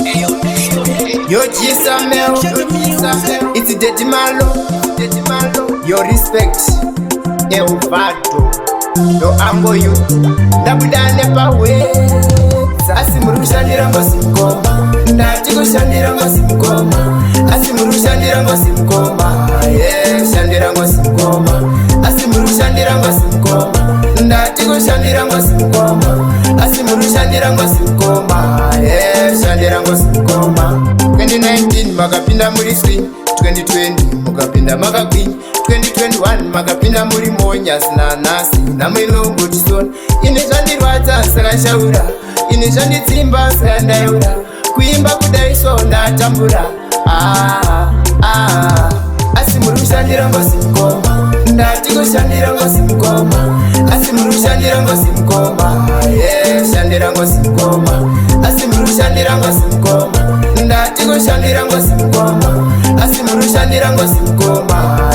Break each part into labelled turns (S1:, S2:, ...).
S1: Yo G-Samel, it's Riddim Mallow, your respect, Zibhodho, yo ambo you, ndabudane pawe, asimurushandira ngozi mukoma, ndati kushandira ngozi mukoma, asimurushandira ngozi mukoma, shandira ngozi mukoma, asimurushandira ngozi mukoma, ndati kushandira ngozi mukoma, asimurushandira ngozi mukoma, shandira ngozi mukoma. 2019 makapinda muri swing, 2020 mukapinda makagwinya, 2021 makapinda muri monyas nanasi namwinongotisona. Ine zvandirwadza saka shaura, ine zvandidzimba saka ndaura, kuimba kudaiso ndatambura. Asi muri kushandira ngozi mukoma, ndati kushandira ngozi mukoma, asi muri kushandira ngozi mukoma, shandira ngozi mukoma, asi muri kushandira ngozi mukoma, ndati kushandira ngozi mukoma, asi muri kushandira ngozi mukoma,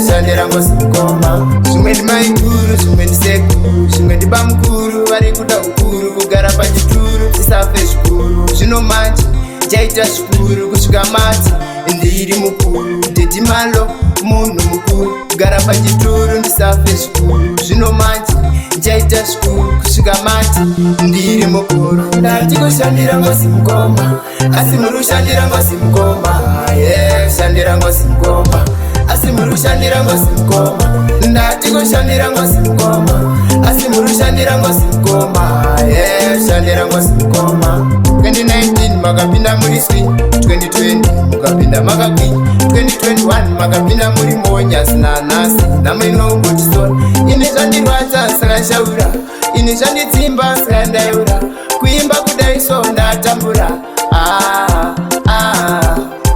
S1: shandira ngozi mukoma. Zvimwe ndimaikuru, zvimwe ndisekuru, zvimwe ndibamukuru, vari kuda ukuru, kugara pachituru tisafe zvikuru. Zvino manje chaita zvikuru kusvika mati ndiri mukuru, Riddim Mallow munhu mukuru, kugara pachituru ndisafe zvikuru. Zvino manje chaita zvikuru kusvika mati ndiri mukuru. Ndati kushandira ngozi mukoma, asi muri kushandira ngozi mukoma, shandira ngozi mukoma, asi muri kushandira ngozi mukoma, ndati kushandira ngozi mukoma, asi muri kushandira ngozi mukoma, shandira ngozi mukoma. 2019 makapinda muri swing, 2020 mukapinda makagwinya, 2021 makapinda muri monyas nanasi namwinongotisona. Ine zvandirwadza saka shaura, ine zvandidzimba saka ndaura, kuimba kudaiso ndatambura.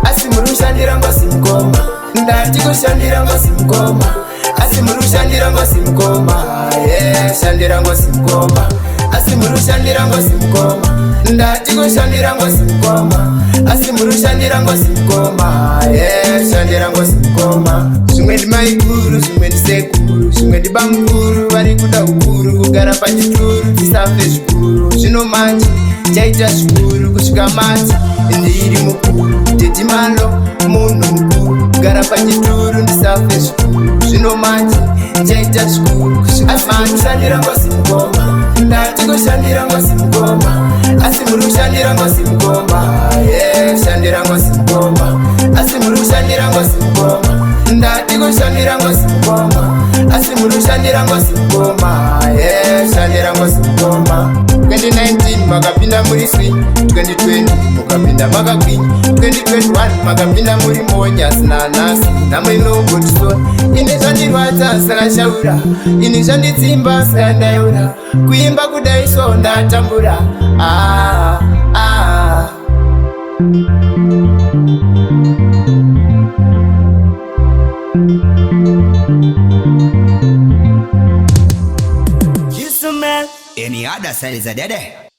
S1: Asi muri kushandira ngozi mukoma, ndati kushandira ngozi mukoma, asi muri kushandira ngozi mukoma, shandira ngozi mukoma, asi muri kushandira ngozi mukoma, ndati kushandira ngozi mukoma, asi muri kushandira ngozi mukoma, shandira ngozi mukoma. Zvimwe ndimaikuru, zvimwe ndisekuru, zvimwe ndibamukuru, vari kuda ukuru, kugara pachituru tisafe zvikuru. Zvino manje chaita zvikuru kusvika mati ndiri mukuru, Riddim Mallow munhu mukuru, kugara pachituru ndisafe zvikuru. Zvino manje chaita zvikuru kusvika mati kushandira ngozi mukoma, ndati kushandira ngozi mukoma, asi muri kushandira ngozi mukoma, shandira ngozi mukoma, asi muri kushandira ngozi mukoma, ndati kushandira ngozi mukoma, asi muri kushandira ngozi mukoma, shandira ngozi mukoma. 2019 makapinda muri swing, 2020 mukapinda makagwinya, 2021 makapinda muri monyas nanasi namwinongotisona. Ine zvandirwadza saka shaura, ine zvandidzimba saka ndaura, kuimba kudaiso ndatambura.
S2: Any other side is a dead.